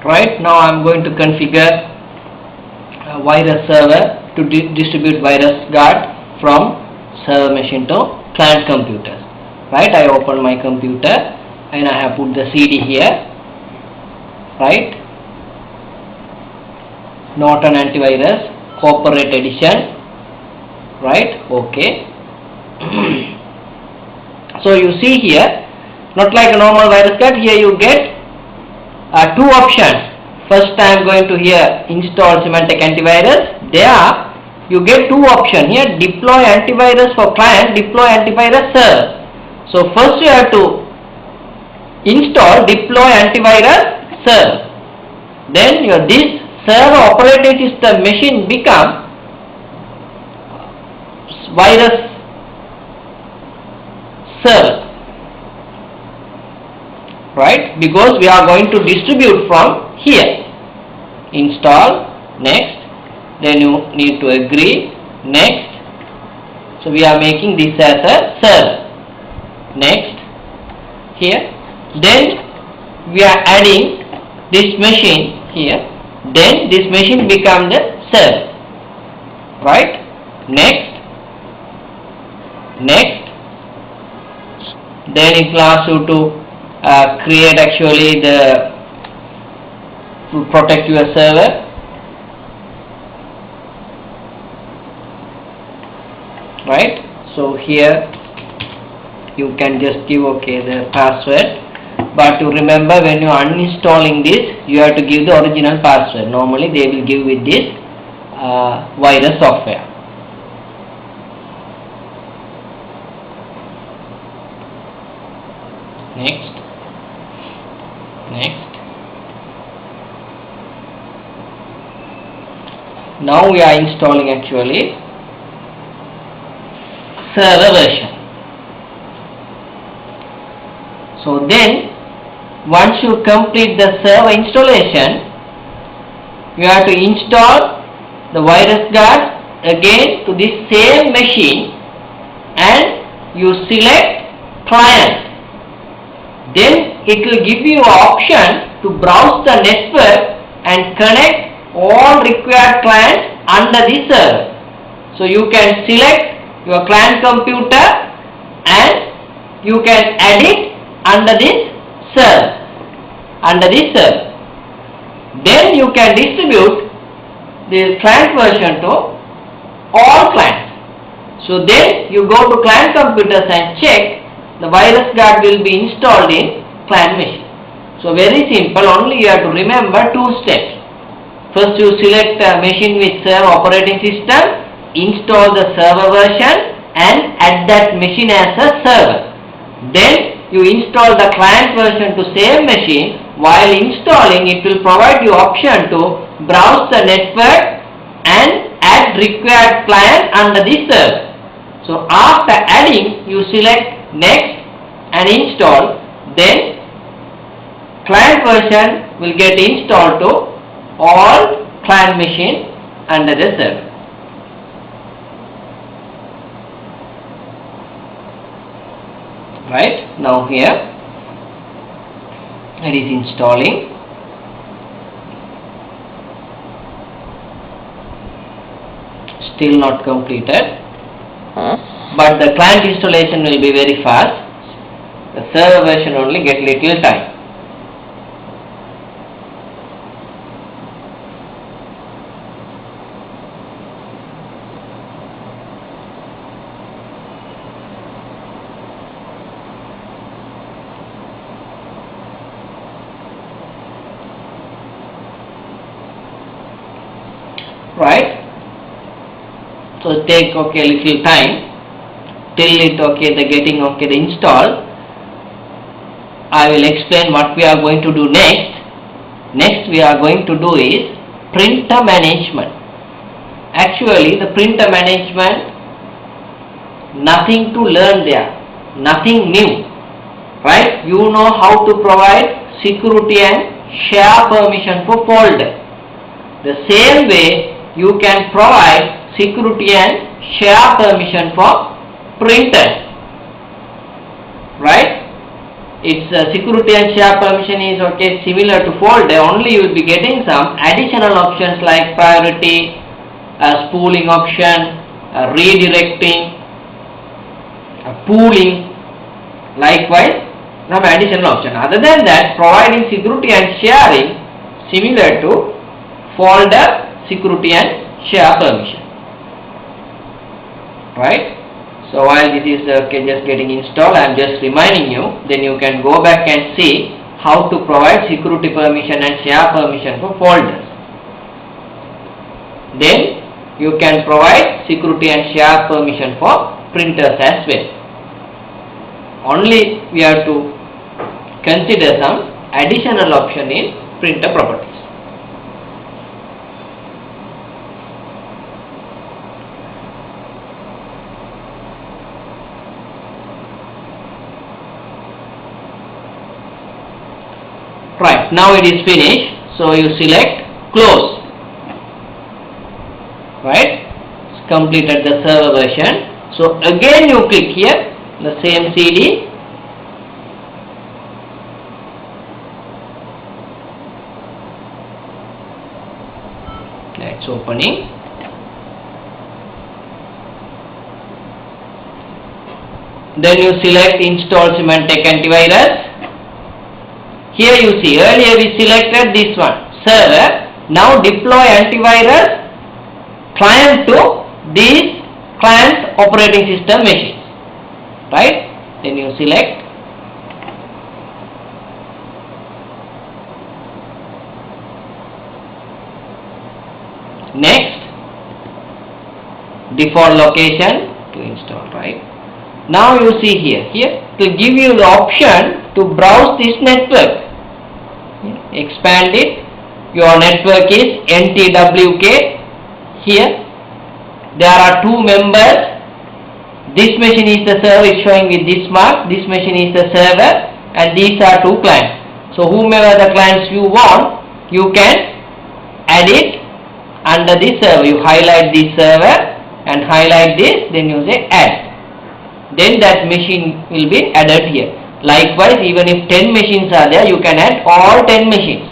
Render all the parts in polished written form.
Right now I am going to configure a virus server to distribute VirusGuard from server machine to client computers. Right, I open my computer and I have put the CD here. Right, Norton Antivirus Corporate Edition. Right, okay. So you see here, not like a normal VirusGuard, here you get two options. First I am going to here install Symantec antivirus. There you get two options here: deploy antivirus for client, deploy antivirus server. So first you have to install deploy antivirus server. Then this server operating system machine become virus server. Right, because we are going to distribute from here. Install, next, then you need to agree, next. So we are making this as a server. Next, here, then we are adding this machine here, then this machine become the server. Right, next, then it will ask you to create actually to protect your server. Right, so here you can just give the password, but to remember, when you are uninstalling this, you have to give the original password. Normally they will give with this virus software. Next. Now we are installing actually server version. So then once you complete the server installation, you have to install the VirusGuard again to this same machine and you select client. Then it will give you an option to browse the network and connect all required clients under the server. So you can select your client computer and you can add it under this server. Then you can distribute the client version to all clients. So then you go to client computers and check the VirusGuard will be installed in client machine. So very simple, only you have to remember two steps. First you select a machine with server operating system, install the server version and add that machine as a server. Then you install the client version to same machine. While installing, it will provide you option to browse the network and add required client under the server. So after adding, you select next and install, then client version will get installed to all client machine under the server. Right, now here it is installing. Still not completed, but the client installation will be very fast. The server version only get little time. Right, so take little time till it the getting the install. I will explain what we are going to do next. Next we are going to do is printer management. Actually the printer management, nothing to learn there, nothing new. Right, you know how to provide security and share permission for folder. The same way you can provide security and share permission for printers. Right, its security and share permission is okay similar to folder, only you will be getting some additional options like priority, spooling option, redirecting, pooling, likewise some additional option. Other than that, providing security and sharing similar to folder, security and share permission, right? So while this is just getting installed, I am just reminding you, then you can go back and see how to provide security permission and share permission for folders. Then you can provide security and share permission for printers as well. Only we have to consider some additional option in printer properties. Right, now it is finished, so you select close, right, it's completed the server version. So again you click here, the same CD, it's opening. Then you select install Symantec antivirus. Here you see, earlier we selected this one, server. Now deploy antivirus client to these client operating system machines, right? Then you select. Next, default location to install, right? Now you see here to give you the option to browse this network. Expand it. Your network is NTWK. Here there are two members. This machine is the server, is showing with this mark. This machine is the server, and these are two clients. So whomever the clients you want, you can add it under this server. You highlight this server and highlight this, then you say add. Then that machine will be added here. Likewise, even if 10 machines are there, you can add all 10 machines,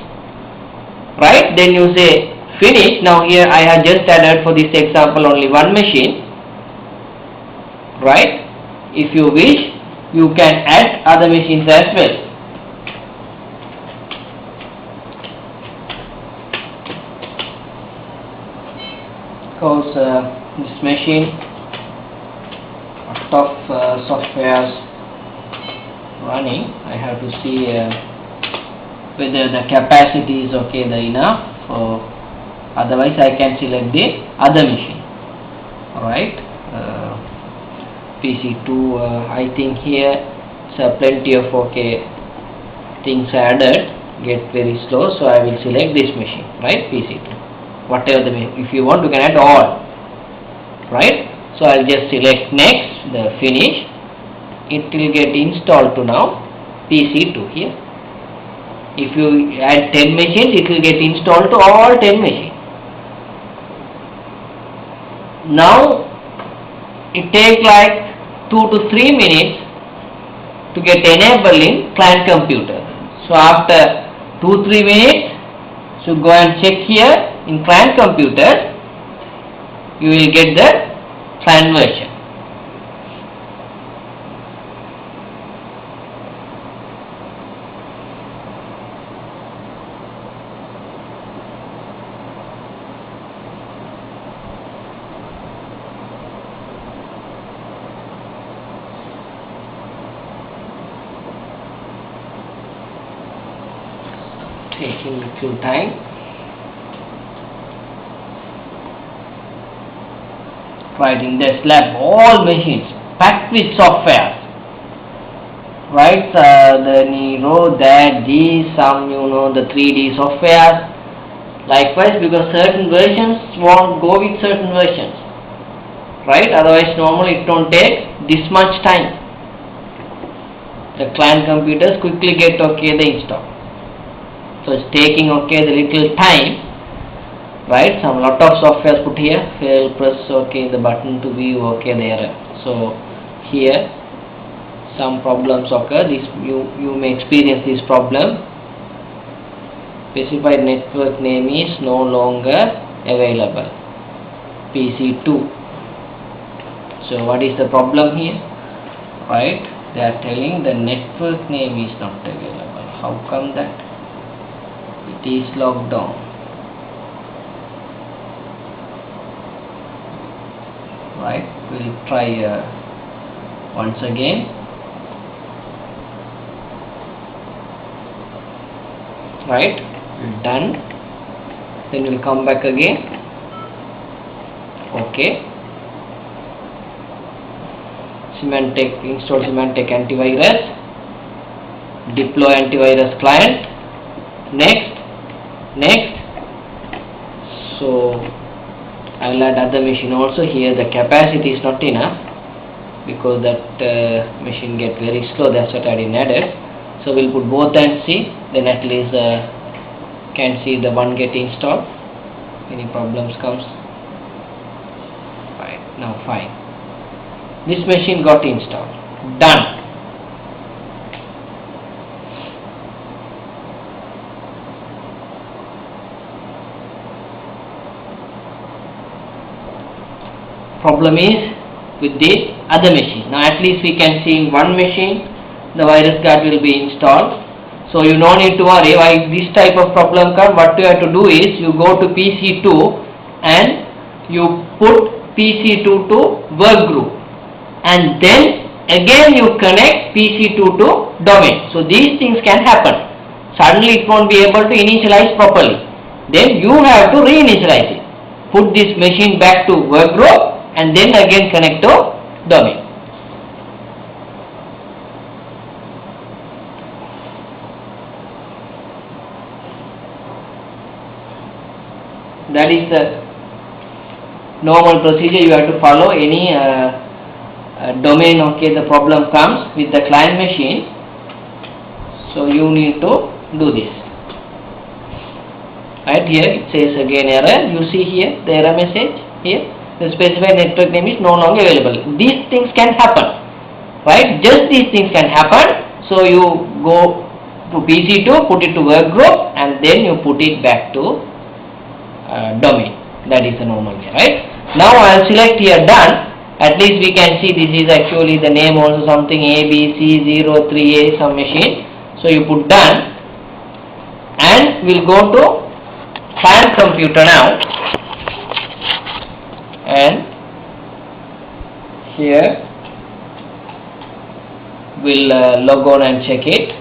right? Then you say finish. Now here I have just added for this example only one machine, right? If you wish, you can add other machines as well. Because this machine, lot of softwares running, I have to see whether the capacity is okay enough. Otherwise I can select the other machine. Alright, PC2, I think here plenty of things added, get very slow, so I will select this machine, right? PC2, whatever the machine. If you want, you can add all, right? So I will just select next, the finish. It will get installed to now PC2 here. If you add 10 machines, it will get installed to all 10 machines. Now it takes like 2 to 3 minutes to get enabled in client computer. So after 2-3 minutes, so go and check here in client computer, you will get the client version. Taking little time. Right, in this lab, all machines packed with software. Right, the Nero, that, these, some the 3D software. Likewise, because certain versions won't go with certain versions. Right, otherwise normally it don't take this much time. The client computers quickly get the install. So it's taking the little time, right? Some lot of software put here. Fail, press the button to view there. So here some problems occur. This you may experience this problem. Specified network name is no longer available, PC2. So what is the problem here? Right, they are telling the network name is not available. How come that? It is locked down. Right, we'll try once again. Right, done. Then we'll come back again. Okay. Symantec, install Symantec antivirus. Deploy antivirus client. Next. So I'll add other machine also. Here the capacity is not enough because that machine get very slow. That's what I didn't added. So we'll put both and see. Then at least can see the one get installed. Any problems comes. Right, now fine. This machine got installed. Done. Problem is with the other machine. Now at least we can see in one machine the virus guard will be installed. So you no need to worry why this type of problem comes. What you have to do is you go to PC2 and you put PC2 to work group, and then again you connect PC2 to domain. So these things can happen. Suddenly it won't be able to initialize properly. Then you have to reinitialize it. Put this machine back to work group and then again connect to domain. That is the normal procedure you have to follow. Any domain, okay, the problem comes with the client machine, so you need to do this. Right, here it says again error. You see here the error message here. The specified network name is no longer available. These things can happen. Right, just these things can happen. So you go to PC2, put it to work group, and then you put it back to domain. That is the normal way. Right, now I will select here done. At least we can see this is actually the name also something ABC03A some machine. So you put done, and we'll go to client computer now, and here we'll log on and check it.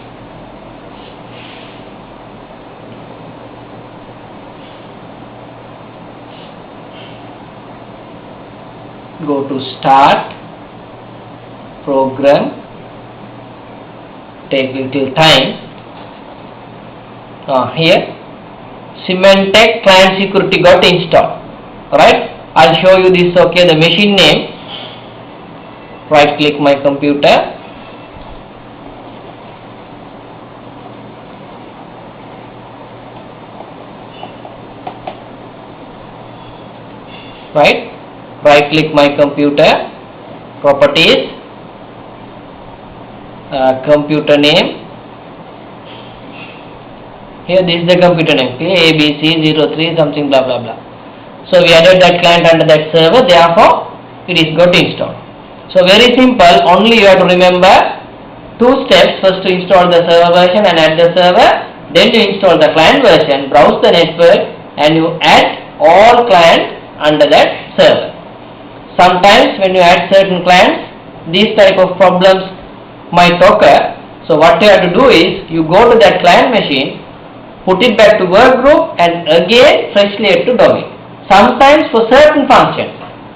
Go to start, program, take little time. Here Symantec client security got installed. Right, I'll show you this. Okay, the machine name. Right click my computer. Right click my computer, properties, computer name. Here this is the computer name, okay, ABC03 something blah blah blah. So we added that client under that server, therefore it is got installed. So very simple, only you have to remember two steps. First to install the server version and add the server, then you install the client version, browse the network, and you add all clients under that server. Sometimes when you add certain clients, these type of problems might occur. So what you have to do is you go to that client machine, put it back to work group, and again freshly add to domain. Sometimes for certain functions,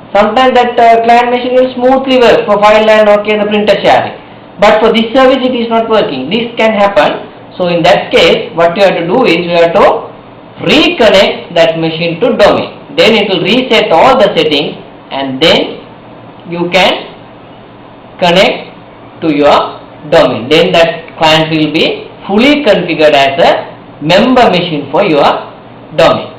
sometimes that client machine will smoothly work for file and okay the printer sharing, but for this service it is not working. This can happen. So in that case what you have to do is you have to reconnect that machine to domain. Then it will reset all the settings, and then you can connect to your domain. Then that client will be fully configured as a member machine for your domain.